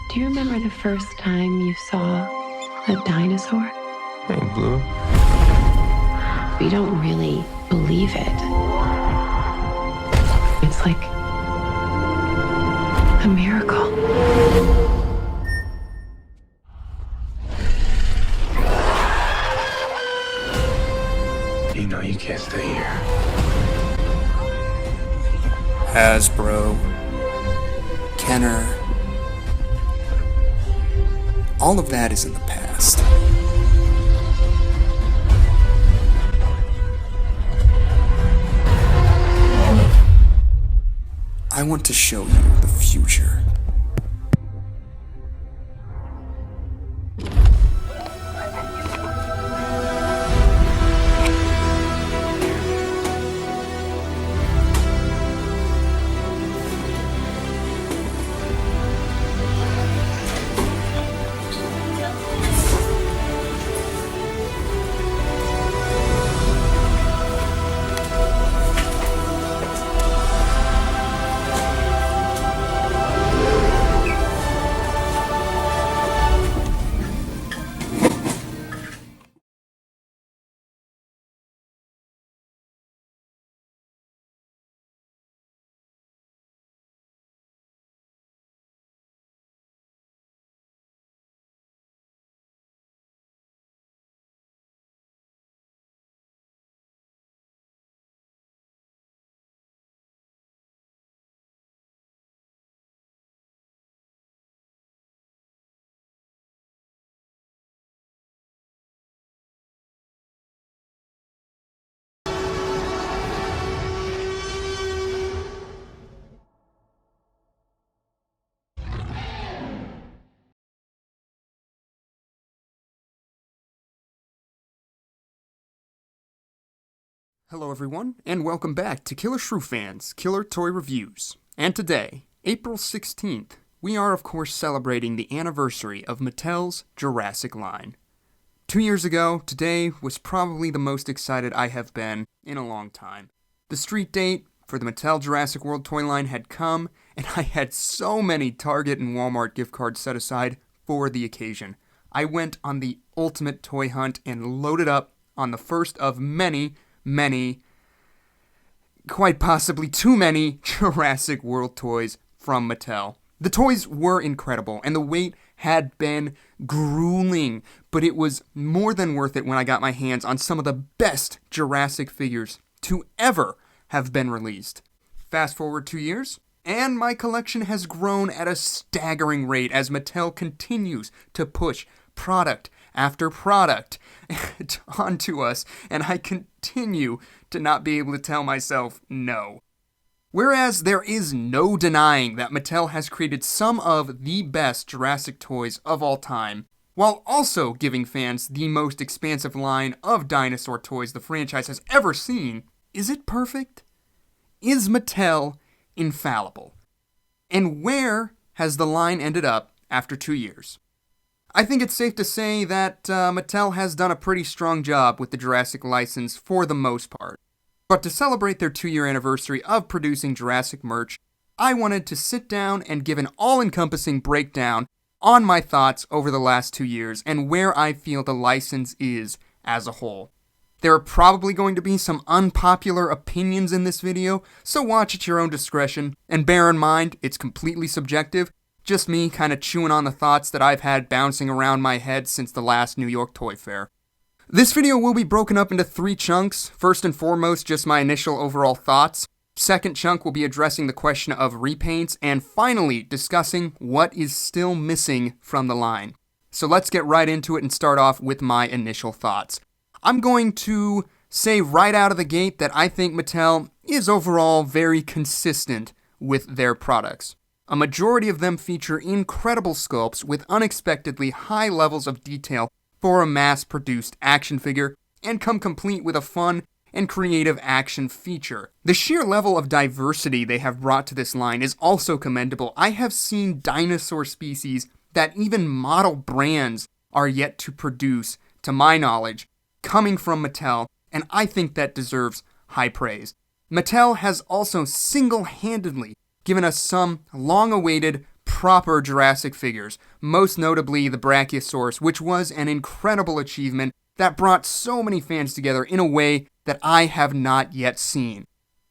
Do you remember the first time you saw a dinosaur? Hey, Blue. We don't really believe it. It's like a miracle. You know you can't stay here. Hasbro, Kenner, all of that is in the past. I want to show you the future. Hello everyone, and welcome back to Killer Shrew Fans, Killer Toy Reviews. And today, April 16th, we are of course celebrating the anniversary of Mattel's Jurassic line. 2 years ago, today was probably the most excited I have been in a long time. The street date for the Mattel Jurassic World toy line had come, and I had so many Target and Walmart gift cards set aside for the occasion. I went on the ultimate toy hunt and loaded up on the first of many, quite possibly too many Jurassic World toys from Mattel. The toys were incredible, and the wait had been grueling, but it was more than worth it when I got my hands on some of the best Jurassic figures to ever have been released. Fast forward 2 years, and my collection has grown at a staggering rate as Mattel continues to push product after product onto us, and I continue to not be able to tell myself no. Whereas there is no denying that Mattel has created some of the best Jurassic toys of all time, while also giving fans the most expansive line of dinosaur toys the franchise has ever seen, is it perfect? Is Mattel infallible? And where has the line ended up after 2 years? I think it's safe to say that Mattel has done a pretty strong job with the Jurassic license for the most part. But to celebrate their 2-year anniversary of producing Jurassic merch, I wanted to sit down and give an all-encompassing breakdown on my thoughts over the last 2 years and where I feel the license is as a whole. There are probably going to be some unpopular opinions in this video, so watch at your own discretion, and bear in mind, it's completely subjective, just me kind of chewing on the thoughts that I've had bouncing around my head since the last New York Toy Fair. This video will be broken up into 3 chunks. First and foremost, just my initial overall thoughts. Second chunk will be addressing the question of repaints, and finally discussing what is still missing from the line. So let's get right into it and start off with my initial thoughts. I'm going to say right out of the gate that I think Mattel is overall very consistent with their products. A majority of them feature incredible sculpts with unexpectedly high levels of detail for a mass-produced action figure, and come complete with a fun and creative action feature. The sheer level of diversity they have brought to this line is also commendable. I have seen dinosaur species that even model brands are yet to produce, to my knowledge, coming from Mattel, and I think that deserves high praise. Mattel has also single-handedly given us some long-awaited proper Jurassic figures, most notably the Brachiosaurus, which was an incredible achievement that brought so many fans together in a way that I have not yet seen.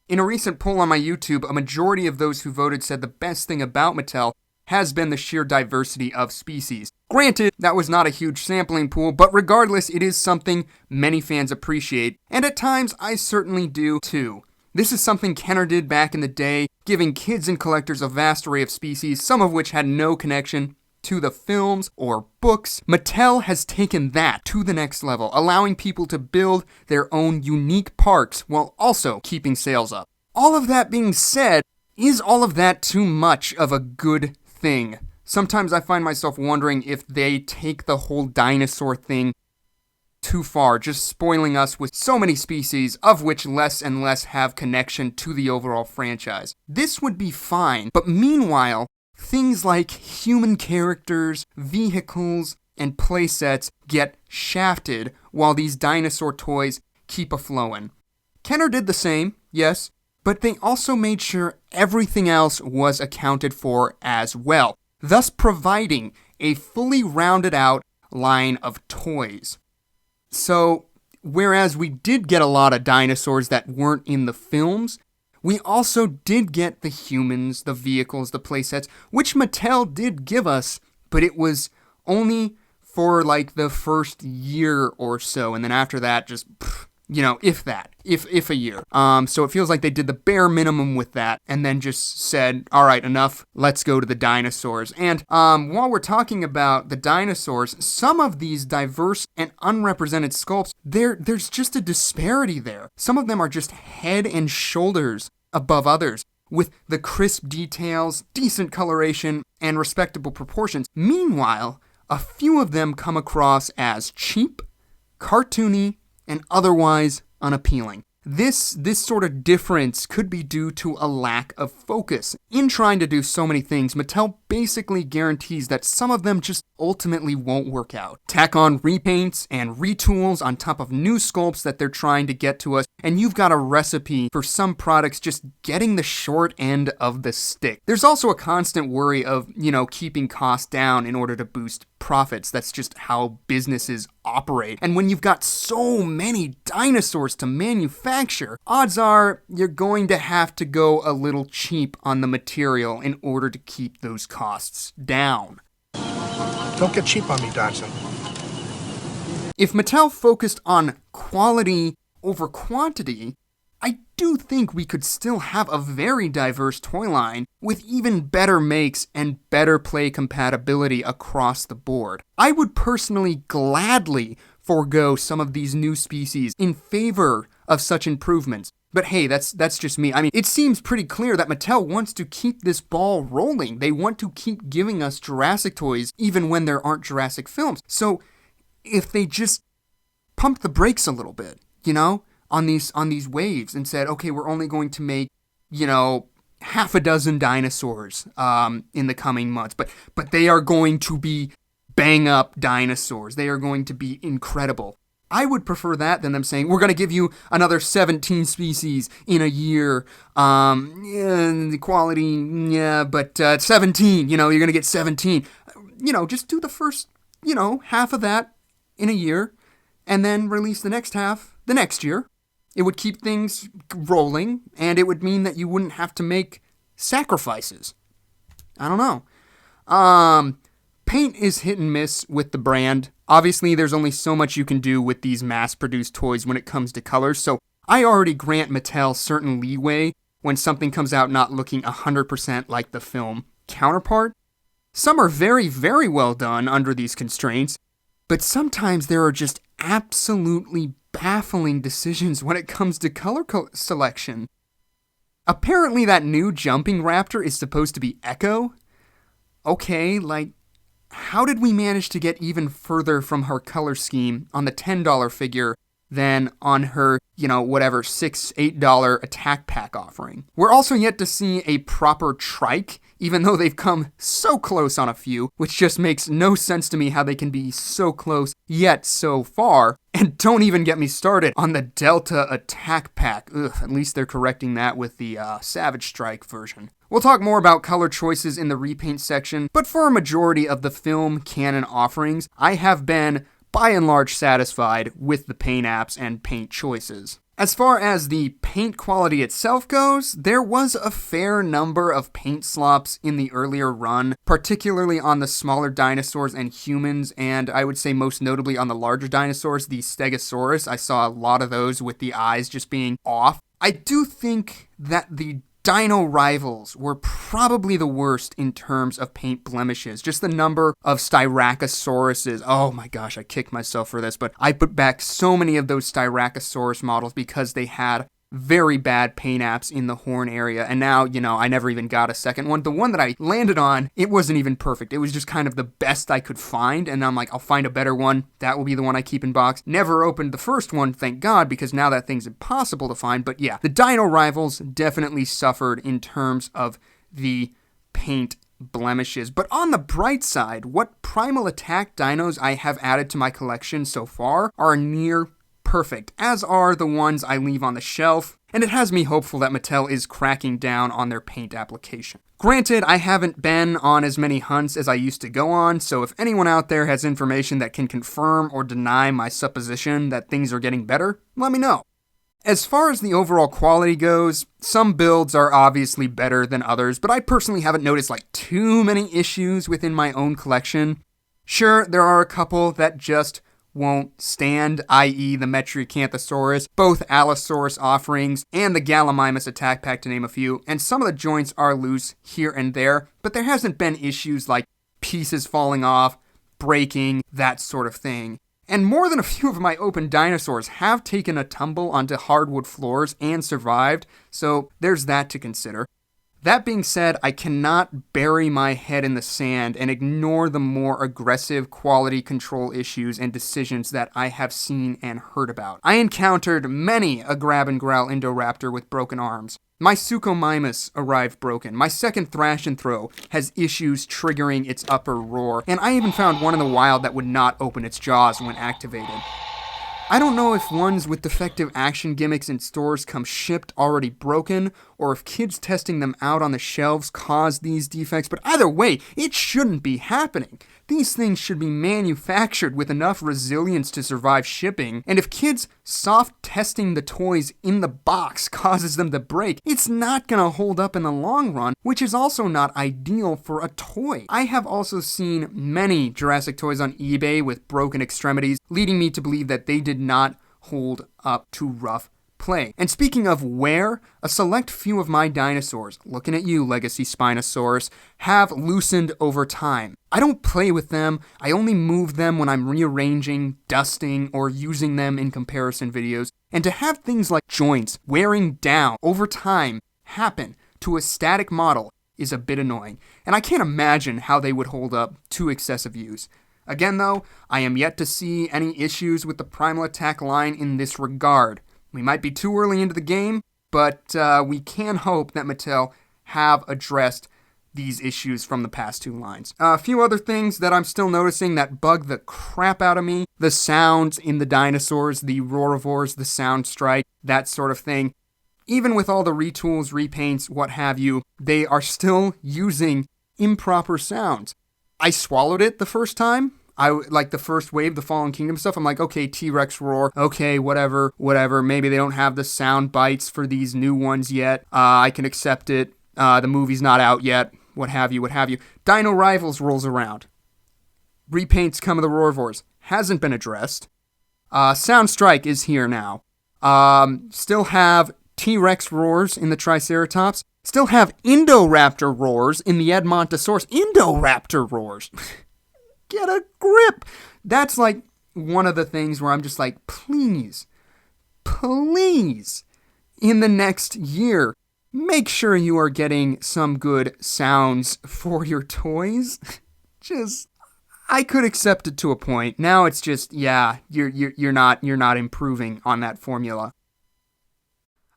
In a recent poll on my YouTube, a majority of those who voted said the best thing about Mattel has been the sheer diversity of species. Granted, that was not a huge sampling pool, but regardless, it is something many fans appreciate, and at times I certainly do too. This is something Kenner did back in the day, giving kids and collectors a vast array of species, some of which had no connection to the films or books. Mattel has taken that to the next level, allowing people to build their own unique parks while also keeping sales up. All of that being said, is all of that too much of a good thing? Sometimes I find myself wondering if they take the whole dinosaur thing too far, just spoiling us with so many species, of which less and less have connection to the overall franchise. This would be fine, but meanwhile, things like human characters, vehicles, and playsets get shafted while these dinosaur toys keep a-flowin'. Kenner did the same, yes, but they also made sure everything else was accounted for as well, thus providing a fully rounded out line of toys. So, whereas we did get a lot of dinosaurs that weren't in the films, we also did get the humans, the vehicles, the playsets, which Mattel did give us, but it was only for like the first year or so, and then after that, just, if a year. So it feels like they did the bare minimum with that, and then just said, all right, enough, let's go to the dinosaurs. And while we're talking about the dinosaurs, some of these diverse and unrepresented sculpts, there's just a disparity there. Some of them are just head and shoulders above others, with the crisp details, decent coloration, and respectable proportions. Meanwhile, a few of them come across as cheap, cartoony, and otherwise unappealing. This sort of difference could be due to a lack of focus. In trying to do so many things, Mattel basically guarantees that some of them just ultimately won't work out. Tack on repaints and retools on top of new sculpts that they're trying to get to us, and you've got a recipe for some products just getting the short end of the stick. There's also a constant worry of, keeping costs down in order to boost profits. That's just how businesses operate. And when you've got so many dinosaurs to manufacture, odds are you're going to have to go a little cheap on the material in order to keep those costs down. Don't get cheap on me, Dodson. If Mattel focused on quality over quantity, I do think we could still have a very diverse toy line with even better makes and better play compatibility across the board. I would personally gladly forego some of these new species in favor of such improvements. But hey, that's just me. I mean, it seems pretty clear that Mattel wants to keep this ball rolling. They want to keep giving us Jurassic toys even when there aren't Jurassic films. So if they just pumped the brakes a little bit, on these waves and said, okay, we're only going to make, half a dozen dinosaurs in the coming months, but they are going to be bang up dinosaurs. They are going to be incredible. I would prefer that than them saying, we're going to give you another 17 species in a year. The quality, yeah, but 17, you're going to get 17. Just do the first, half of that in a year and then release the next half the next year. It would keep things rolling, and it would mean that you wouldn't have to make sacrifices. I don't know. Paint is hit and miss with the brand. Obviously, there's only so much you can do with these mass-produced toys when it comes to colors, so I already grant Mattel certain leeway when something comes out not looking 100% like the film counterpart. Some are very, very well done under these constraints, but sometimes there are just absolutely baffling decisions when it comes to color selection. Apparently that new jumping raptor is supposed to be Echo. Okay, how did we manage to get even further from her color scheme on the $10 figure than on her, $6, $8 attack pack offering? We're also yet to see a proper trike, even though they've come so close on a few, which just makes no sense to me how they can be so close, yet so far. And don't even get me started on the Delta attack pack. Ugh, at least they're correcting that with the Savage Strike version. We'll talk more about color choices in the repaint section, but for a majority of the film canon offerings, I have been, by and large, satisfied with the paint apps and paint choices. As far as the paint quality itself goes, there was a fair number of paint slops in the earlier run, particularly on the smaller dinosaurs and humans, and I would say most notably on the larger dinosaurs, the Stegosaurus. I saw a lot of those with the eyes just being off. I do think that the Dino Rivals were probably the worst in terms of paint blemishes. Just the number of Styracosauruses. Oh my gosh, I kicked myself for this, but I put back so many of those Styracosaurus models because they had very bad paint apps in the horn area, and now, I never even got a second one. The one that I landed on, it wasn't even perfect. It was just kind of the best I could find, and I'm like, I'll find a better one. That will be the one I keep in box. Never opened the first one, thank God, because now that thing's impossible to find. But yeah, the Dino Rivals definitely suffered in terms of the paint blemishes. But on the bright side, what Primal Attack dinos I have added to my collection so far are near perfect, as are the ones I leave on the shelf, and it has me hopeful that Mattel is cracking down on their paint application. Granted, I haven't been on as many hunts as I used to go on, so if anyone out there has information that can confirm or deny my supposition that things are getting better, let me know. As far as the overall quality goes, some builds are obviously better than others, but I personally haven't noticed too many issues within my own collection. Sure, there are a couple that just won't stand, i.e. the Metriacanthosaurus, both Allosaurus offerings, and the Gallimimus attack pack, to name a few, and some of the joints are loose here and there, but there hasn't been issues like pieces falling off, breaking, that sort of thing. And more than a few of my open dinosaurs have taken a tumble onto hardwood floors and survived, so there's that to consider. That being said, I cannot bury my head in the sand and ignore the more aggressive quality control issues and decisions that I have seen and heard about. I encountered many a grab and growl Indoraptor with broken arms. My Suchomimus arrived broken. My second Thrash and Throw has issues triggering its upper roar, and I even found one in the wild that would not open its jaws when activated. I don't know if ones with defective action gimmicks in stores come shipped already broken, or if kids testing them out on the shelves caused these defects, but either way, it shouldn't be happening. These things should be manufactured with enough resilience to survive shipping, and if kids soft testing the toys in the box causes them to break, it's not gonna hold up in the long run, which is also not ideal for a toy. I have also seen many Jurassic toys on eBay with broken extremities, leading me to believe that they did not hold up to rough play. And speaking of wear, a select few of my dinosaurs, looking at you, Legacy Spinosaurus, have loosened over time. I don't play with them, I only move them when I'm rearranging, dusting, or using them in comparison videos. And to have things like joints wearing down over time happen to a static model is a bit annoying, and I can't imagine how they would hold up to excessive use. Again though, I am yet to see any issues with the Primal Attack line in this regard. We might be too early into the game, but we can hope that Mattel have addressed these issues from the past two lines. A few other things that I'm still noticing that bug the crap out of me. The sounds in the dinosaurs, the roarivores, the sound strike, that sort of thing. Even with all the retools, repaints, what have you, they are still using improper sounds. I swallowed it the first time. Like the first wave, the Fallen Kingdom stuff, I'm like, okay, T-Rex roar, okay, whatever, maybe they don't have the sound bites for these new ones yet, I can accept it, the movie's not out yet, what have you. Dino Rivals rolls around. Repaints come of the Roarivores, hasn't been addressed. Sound Strike is here now. Still have T-Rex roars in the Triceratops, still have Indoraptor roars in the Edmontosaurus. Indoraptor roars! Get a grip. That's like one of the things where I'm just like, please, in the next year, make sure you are getting some good sounds for your toys. I could accept it to a point. Now it's just, yeah, you're not improving on that formula.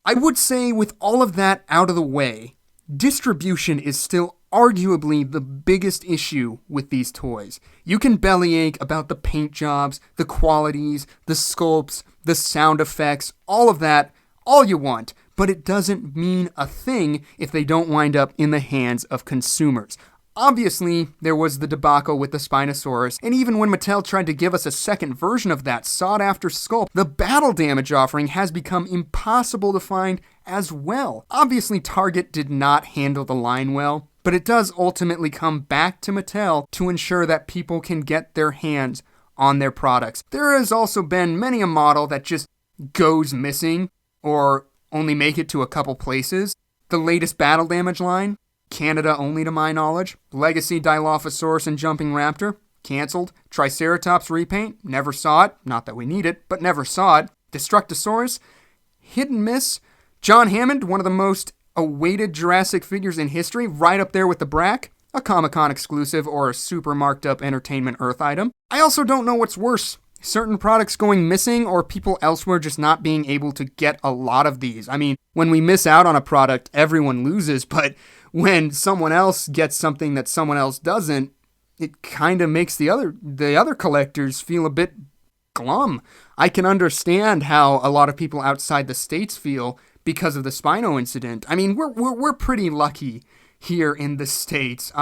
I would say with all of that out of the way, distribution is still arguably the biggest issue with these toys. You can bellyache about the paint jobs, the qualities, the sculpts, the sound effects, all of that, all you want, but it doesn't mean a thing if they don't wind up in the hands of consumers. Obviously, there was the debacle with the Spinosaurus, and even when Mattel tried to give us a second version of that sought-after sculpt, the battle damage offering has become impossible to find as well. Obviously, Target did not handle the line well, but it does ultimately come back to Mattel to ensure that people can get their hands on their products. There has also been many a model that just goes missing or only make it to a couple places. The latest battle damage line, Canada only to my knowledge. Legacy Dilophosaurus and Jumping Raptor, canceled. Triceratops repaint, never saw it. Not that we need it, but never saw it. Destructosaurus, hit and miss. John Hammond, one of the most awaited Jurassic figures in history, right up there with the Brack, a Comic-Con exclusive or a super marked up Entertainment Earth item. I also don't know what's worse, certain products going missing or people elsewhere just not being able to get a lot of these. I mean, when we miss out on a product, everyone loses, but when someone else gets something that someone else doesn't, it kind of makes the other collectors feel a bit glum. I can understand how a lot of people outside the States feel because of the Spino incident. I mean, we're pretty lucky here in the States.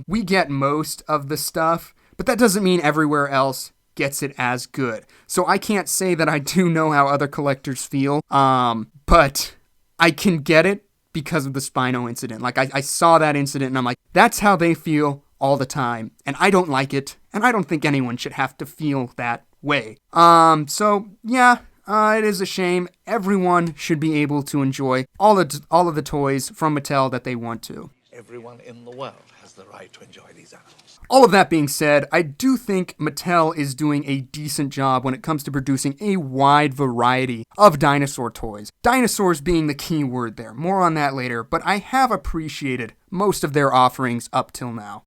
We get most of the stuff, but that doesn't mean everywhere else gets it as good. So I can't say that I do know how other collectors feel, but I can get it because of the Spino incident. Like, I saw that incident and I'm like, that's how they feel all the time. And I don't like it, and I don't think anyone should have to feel that way. So yeah, it is a shame. Everyone should be able to enjoy all of the toys from Mattel that they want to. Everyone in the world has the right to enjoy these animals. All of that being said, I do think Mattel is doing a decent job when it comes to producing a wide variety of dinosaur toys. Dinosaurs being the key word there. More on that later, but I have appreciated most of their offerings up till now.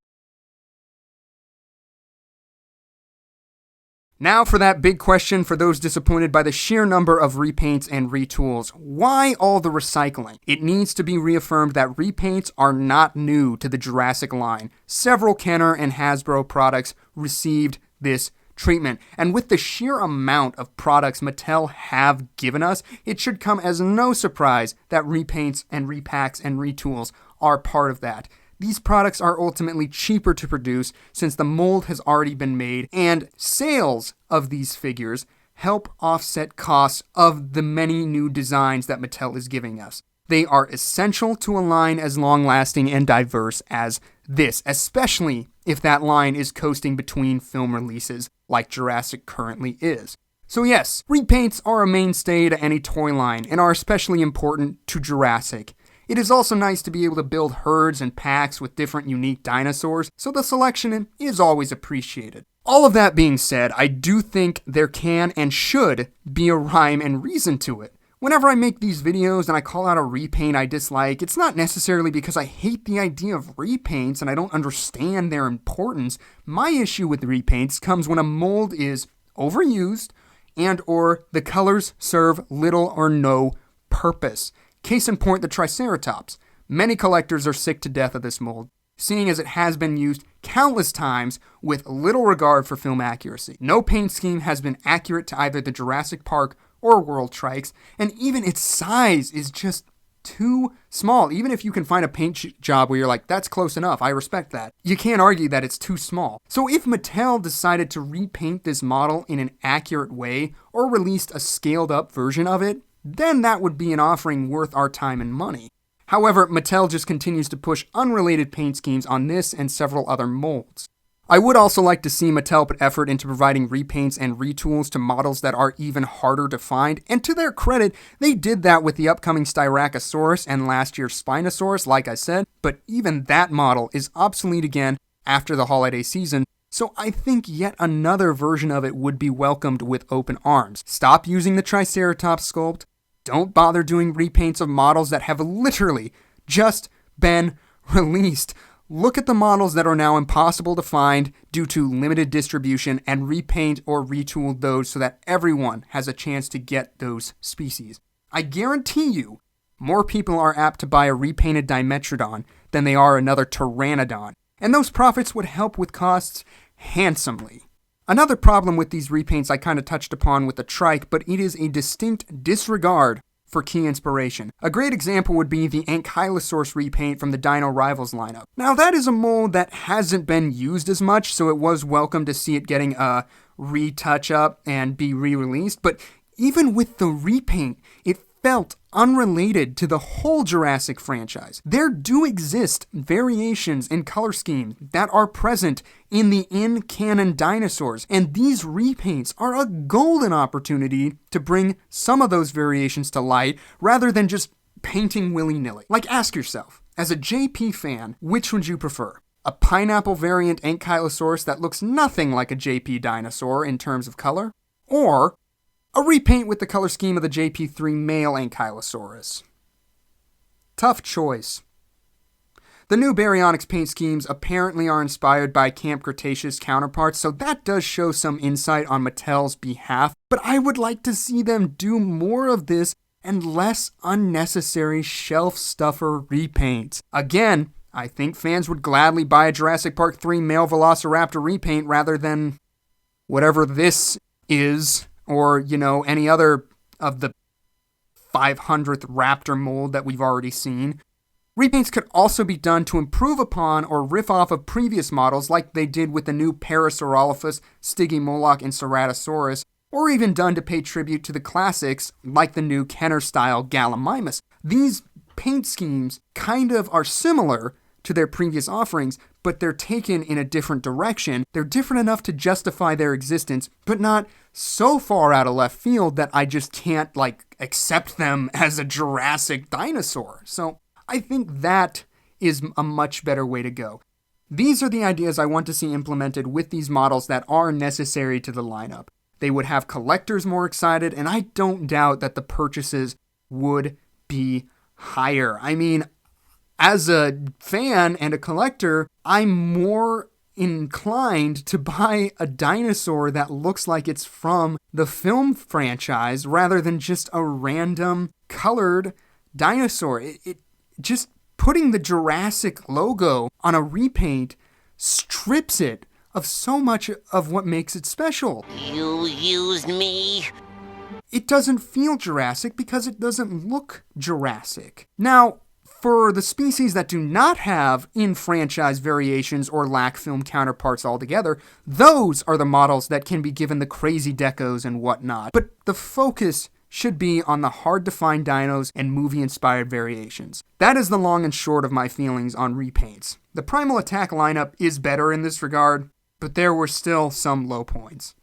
Now for that big question for those disappointed by the sheer number of repaints and retools. Why all the recycling? It needs to be reaffirmed that repaints are not new to the Jurassic line. Several Kenner and Hasbro products received this treatment, and with the sheer amount of products Mattel have given us, it should come as no surprise that repaints and repacks and retools are part of that. These products are ultimately cheaper to produce since the mold has already been made, and sales of these figures help offset costs of the many new designs that Mattel is giving us. They are essential to a line as long-lasting and diverse as this, especially if that line is coasting between film releases like Jurassic currently is. So yes, repaints are a mainstay to any toy line and are especially important to Jurassic. It is also nice to be able to build herds and packs with different unique dinosaurs, so the selection is always appreciated. All of that being said, I do think there can and should be a rhyme and reason to it. Whenever I make these videos and I call out a repaint I dislike, it's not necessarily because I hate the idea of repaints and I don't understand their importance. My issue with repaints comes when a mold is overused and or the colors serve little or no purpose. Case in point, the Triceratops. Many collectors are sick to death of this mold, seeing as it has been used countless times with little regard for film accuracy. No paint scheme has been accurate to either the Jurassic Park or World Trikes, and even its size is just too small. Even if you can find a paint job where you're like, that's close enough, I respect that, you can't argue that it's too small. So if Mattel decided to repaint this model in an accurate way, or released a scaled up version of it, then that would be an offering worth our time and money. However, Mattel just continues to push unrelated paint schemes on this and several other molds. I would also like to see Mattel put effort into providing repaints and retools to models that are even harder to find, and to their credit, they did that with the upcoming Styracosaurus and last year's Spinosaurus, like I said, but even that model is obsolete again after the holiday season, so I think yet another version of it would be welcomed with open arms. Stop using the Triceratops sculpt. Don't bother doing repaints of models that have literally just been released. Look at the models that are now impossible to find due to limited distribution and repaint or retool those so that everyone has a chance to get those species. I guarantee you, more people are apt to buy a repainted Dimetrodon than they are another Pteranodon, and those profits would help with costs handsomely. Another problem with these repaints I kind of touched upon with the trike, but it is a distinct disregard for key inspiration. A great example would be the Ankylosaurus repaint from the Dino Rivals lineup. Now that is a mold that hasn't been used as much, so it was welcome to see it getting a retouch up and be re-released, but even with the repaint, it felt unrelated to the whole Jurassic franchise. There do exist variations in color scheme that are present in the in-canon dinosaurs, and these repaints are a golden opportunity to bring some of those variations to light rather than just painting willy-nilly. Like, ask yourself, as a JP fan, which would you prefer? A pineapple variant Ankylosaurus that looks nothing like a JP dinosaur in terms of color? Or a repaint with the color scheme of the JP3 male Ankylosaurus? Tough choice. The new Baryonyx paint schemes apparently are inspired by Camp Cretaceous counterparts, so that does show some insight on Mattel's behalf, but I would like to see them do more of this and less unnecessary shelf stuffer repaints. Again, I think fans would gladly buy a Jurassic Park 3 male Velociraptor repaint rather than whatever this is, or, any other of the 500th Raptor mold that we've already seen. Repaints could also be done to improve upon or riff off of previous models like they did with the new Parasaurolophus, Stygimoloch, and Ceratosaurus, or even done to pay tribute to the classics like the new Kenner-style Gallimimus. These paint schemes kind of are similar to their previous offerings, but they're taken in a different direction. They're different enough to justify their existence, but not so far out of left field that I just can't, accept them as a Jurassic dinosaur. So I think that is a much better way to go. These are the ideas I want to see implemented with these models that are necessary to the lineup. They would have collectors more excited, and I don't doubt that the purchases would be higher. I mean, as a fan and a collector, I'm more inclined to buy a dinosaur that looks like it's from the film franchise rather than just a random colored dinosaur. It just putting the Jurassic logo on a repaint strips it of so much of what makes it special. You used me. It doesn't feel Jurassic because it doesn't look Jurassic. Now, for the species that do not have in-franchise variations or lack film counterparts altogether, those are the models that can be given the crazy decos and whatnot. But the focus should be on the hard-to-find dinos and movie-inspired variations. That is the long and short of my feelings on repaints. The Primal Attack lineup is better in this regard, but there were still some low points.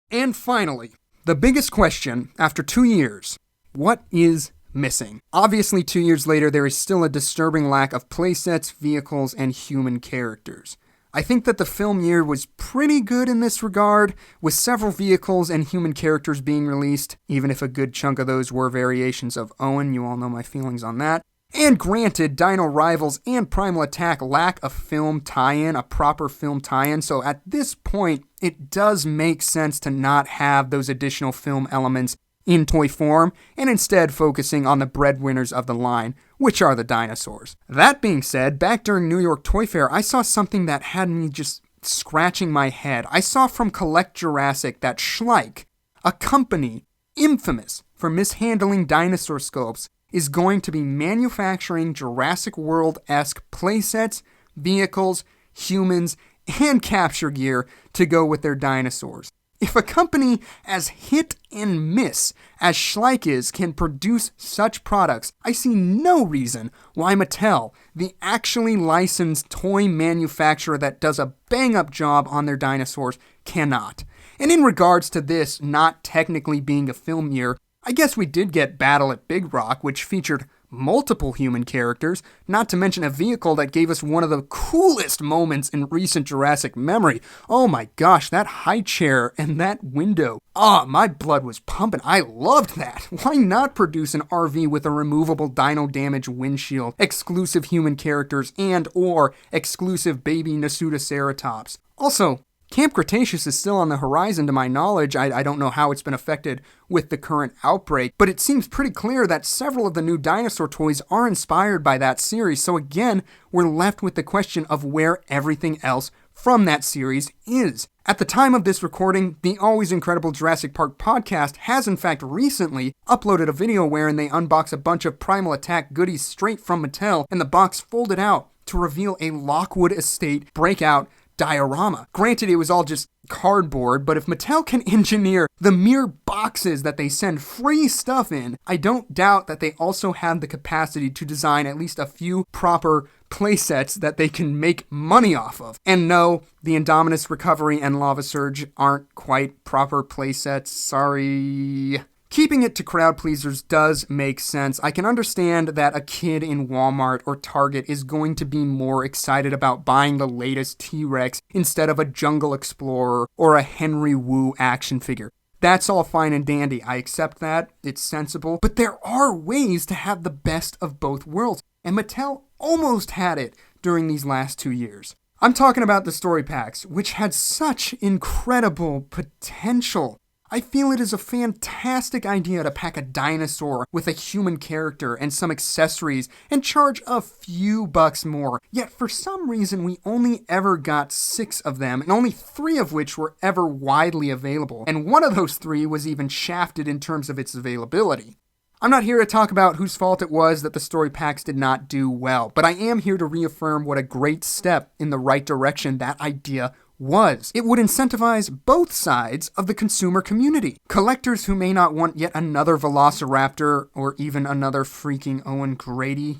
And finally, the biggest question after 2 years: what is missing? Obviously, 2 years later, there is still a disturbing lack of playsets, vehicles, and human characters. I think that the film year was pretty good in this regard, with several vehicles and human characters being released, even if a good chunk of those were variations of Owen. You all know my feelings on that. And granted, Dino Rivals and Primal Attack lack a film tie-in, a proper film tie-in, so at this point, it does make sense to not have those additional film elements in toy form, and instead focusing on the breadwinners of the line, which are the dinosaurs. That being said, back during New York Toy Fair, I saw something that had me just scratching my head. I saw from Collect Jurassic that Schleich, a company infamous for mishandling dinosaur sculpts, is going to be manufacturing Jurassic World-esque playsets, vehicles, humans, and capture gear to go with their dinosaurs. If a company as hit and miss as Schleich is can produce such products, I see no reason why Mattel, the actually licensed toy manufacturer that does a bang-up job on their dinosaurs, cannot. And in regards to this not technically being a film year, I guess we did get Battle at Big Rock, which featured multiple human characters, not to mention a vehicle that gave us one of the coolest moments in recent Jurassic memory. Oh my gosh, that high chair and that window. My blood was pumping. I loved that. Why not produce an RV with a removable dino damage windshield, exclusive human characters, and or exclusive baby Nasutoceratops? Also, Camp Cretaceous is still on the horizon to my knowledge. I don't know how it's been affected with the current outbreak, but it seems pretty clear that several of the new dinosaur toys are inspired by that series. So again, we're left with the question of where everything else from that series is. At the time of this recording, the always incredible Jurassic Park podcast has in fact recently uploaded a video wherein they unbox a bunch of Primal Attack goodies straight from Mattel, and the box folded out to reveal a Lockwood Estate breakout diorama. Granted, it was all just cardboard, but if Mattel can engineer the mere boxes that they send free stuff in, I don't doubt that they also have the capacity to design at least a few proper playsets that they can make money off of. And no, the Indominus Recovery and Lava Surge aren't quite proper playsets, sorry. Keeping it to crowd pleasers does make sense. I can understand that a kid in Walmart or Target is going to be more excited about buying the latest T-Rex instead of a Jungle Explorer or a Henry Wu action figure. That's all fine and dandy. I accept that. It's sensible. But there are ways to have the best of both worlds, and Mattel almost had it during these last 2 years. I'm talking about the story packs, which had such incredible potential. I feel it is a fantastic idea to pack a dinosaur with a human character and some accessories and charge a few bucks more. Yet for some reason we only ever got 6 of them, and only 3 of which were ever widely available. And one of those 3 was even shafted in terms of its availability. I'm not here to talk about whose fault it was that the story packs did not do well, but I am here to reaffirm what a great step in the right direction that idea was. It would incentivize both sides of the consumer community. Collectors who may not want yet another Velociraptor or even another freaking Owen Grady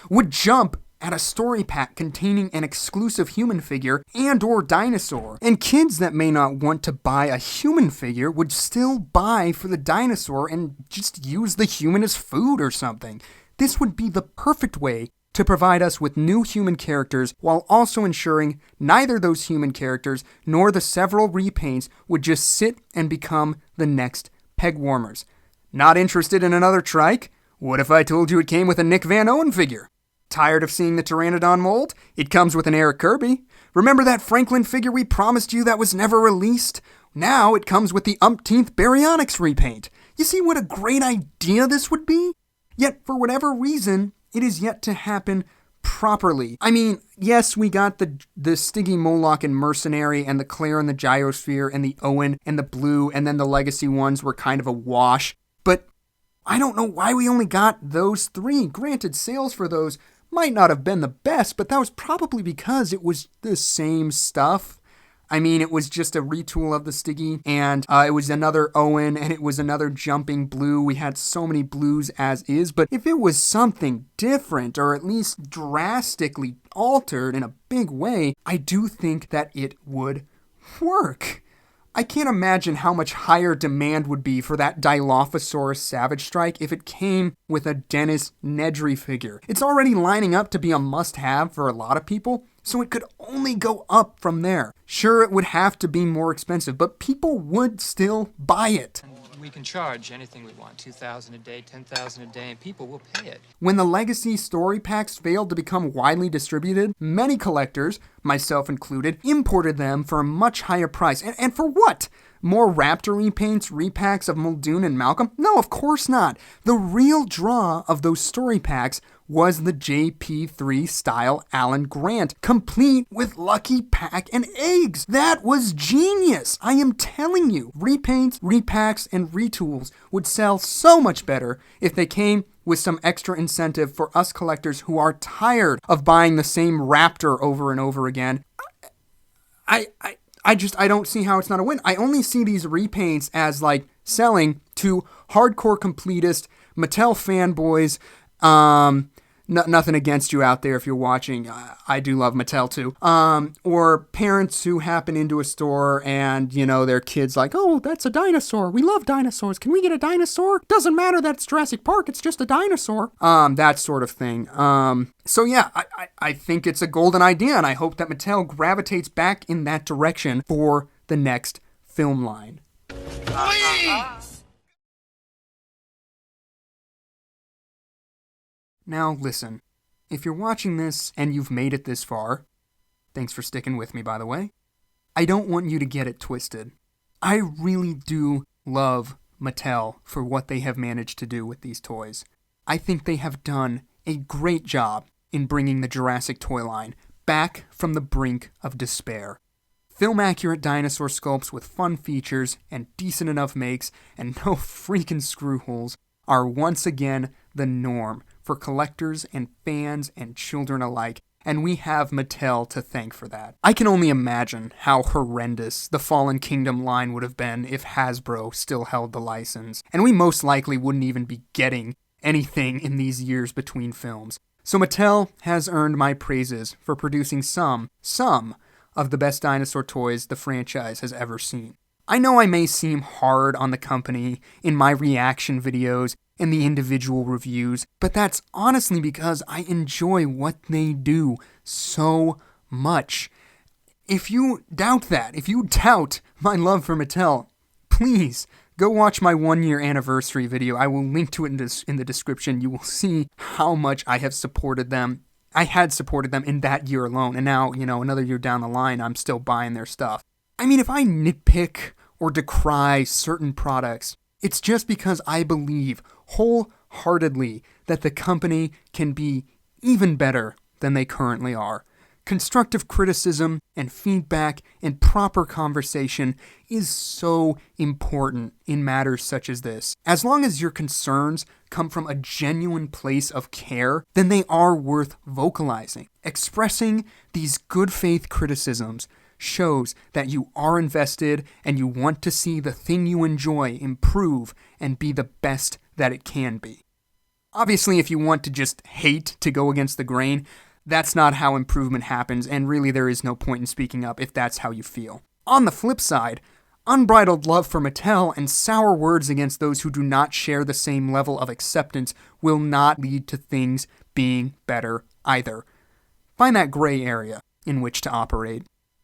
would jump at a story pack containing an exclusive human figure and or dinosaur. And kids that may not want to buy a human figure would still buy for the dinosaur and just use the human as food or something. This would be the perfect way to provide us with new human characters while also ensuring neither those human characters nor the several repaints would just sit and become the next peg warmers. Not interested in another trike? What if I told you it came with a Nick Van Owen figure? Tired of seeing the Pteranodon mold? It comes with an Eric Kirby. Remember that Franklin figure we promised you that was never released? Now it comes with the umpteenth Baryonyx repaint. You see what a great idea this would be? Yet for whatever reason, it is yet to happen properly. I mean, yes, we got the Stiggy Moloch and Mercenary and the Claire and the Gyrosphere and the Owen and the Blue, and then the Legacy ones were kind of a wash. But I don't know why we only got those 3. Granted, sales for those might not have been the best, but that was probably because it was the same stuff. I mean, it was just a retool of the Stiggy, and it was another Owen, and it was another jumping Blue. We had so many Blues as is, but if it was something different, or at least drastically altered in a big way, I do think that it would work. I can't imagine how much higher demand would be for that Dilophosaurus Savage Strike if it came with a Dennis Nedry figure. It's already lining up to be a must-have for a lot of people, so it could only go up from there. Sure, it would have to be more expensive, but people would still buy it. We can charge anything we want, $2,000 a day, $10,000 a day, and people will pay it. When the Legacy story packs failed to become widely distributed, many collectors, myself included, imported them for a much higher price. And for what? More Raptor repaints, repacks of Muldoon and Malcolm? No, of course not. The real draw of those story packs was the JP3 style Alan Grant, complete with Lucky Pack and eggs. That was genius. I am telling you, repaints, repacks, and retools would sell so much better if they came with some extra incentive for us collectors who are tired of buying the same Raptor over and over again. I don't see how it's not a win. I only see these repaints as like selling to hardcore completist Mattel fanboys. Nothing against you out there if you're watching. I do love Mattel too. Or parents who happen into a store and, you know, their kid's like, oh, that's a dinosaur. We love dinosaurs. Can we get a dinosaur? Doesn't matter that it's Jurassic Park. It's just a dinosaur. That sort of thing. So yeah, I think it's a golden idea, and I hope that Mattel gravitates back in that direction for the next film line. Now, listen, if you're watching this and you've made it this far, thanks for sticking with me, by the way, I don't want you to get it twisted. I really do love Mattel for what they have managed to do with these toys. I think they have done a great job in bringing the Jurassic toy line back from the brink of despair. Film-accurate dinosaur sculpts with fun features and decent enough makes and no freaking screw holes are once again the norm for collectors and fans and children alike, and we have Mattel to thank for that. I can only imagine how horrendous the Fallen Kingdom line would have been if Hasbro still held the license, and we most likely wouldn't even be getting anything in these years between films. So Mattel has earned my praises for producing some of the best dinosaur toys the franchise has ever seen. I know I may seem hard on the company in my reaction videos and the individual reviews, but that's honestly because I enjoy what they do so much. If you doubt that, if you doubt my love for Mattel, please go watch my 1-year anniversary video. I will link to it in the description. You will see how much I have supported them. I had supported them in that year alone, and now, another year down the line, I'm still buying their stuff. I mean, if I nitpick or decry certain products, it's just because I believe wholeheartedly that the company can be even better than they currently are. Constructive criticism and feedback and proper conversation is so important in matters such as this. As long as your concerns come from a genuine place of care, then they are worth vocalizing. Expressing these good faith criticisms shows that you are invested and you want to see the thing you enjoy improve and be the best that it can be. Obviously, if you want to just hate to go against the grain, that's not how improvement happens, and really there is no point in speaking up if that's how you feel. On the flip side, unbridled love for Mattel and sour words against those who do not share the same level of acceptance will not lead to things being better either. Find that gray area in which to operate.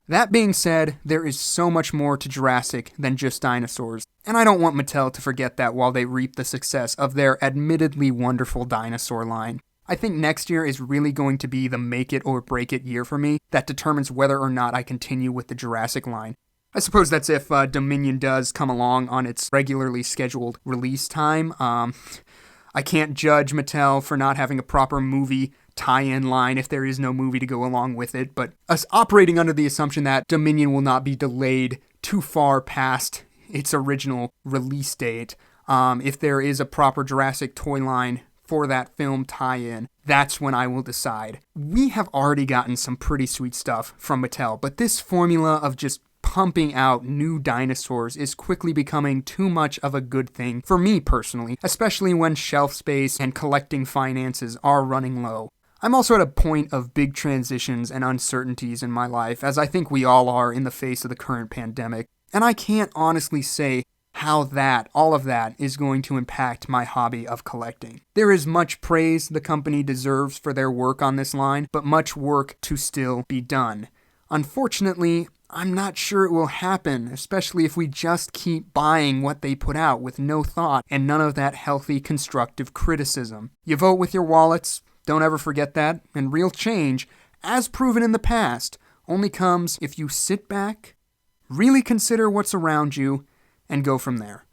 That being said, there is so much more to Jurassic than just dinosaurs, and I don't want Mattel to forget that while they reap the success of their admittedly wonderful dinosaur line. I think next year is really going to be the make it or break it year for me that determines whether or not I continue with the Jurassic line. I suppose that's if Dominion does come along on its regularly scheduled release time. I can't judge Mattel for not having a proper movie tie-in line if there is no movie to go along with it, but us operating under the assumption that Dominion will not be delayed too far past its original release date, if there is a proper Jurassic toy line for that film tie-in, that's when I will decide. We have already gotten some pretty sweet stuff from Mattel, but this formula of just pumping out new dinosaurs is quickly becoming too much of a good thing for me personally, especially when shelf space and collecting finances are running low. I'm also at a point of big transitions and uncertainties in my life, as I think we all are in the face of the current pandemic, and I can't honestly say how all of that is going to impact my hobby of collecting. There is much praise the company deserves for their work on this line, but much work to still be done. Unfortunately, I'm not sure it will happen, especially if we just keep buying what they put out with no thought and none of that healthy, constructive criticism. You vote with your wallets, don't ever forget that, and real change, as proven in the past, only comes if you sit back, really consider what's around you, and go from there.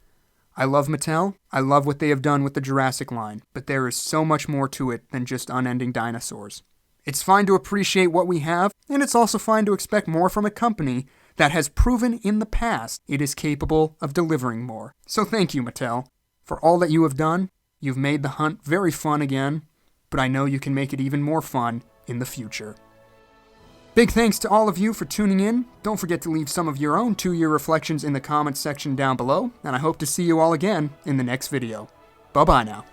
I love Mattel, I love what they have done with the Jurassic line, but there is so much more to it than just unending dinosaurs. It's fine to appreciate what we have, and it's also fine to expect more from a company that has proven in the past it is capable of delivering more. So thank you, Mattel, for all that you have done. You've made the hunt very fun again, but I know you can make it even more fun in the future. Big thanks to all of you for tuning in. Don't forget to leave some of your own 2-year reflections in the comments section down below, and I hope to see you all again in the next video. Bye-bye now.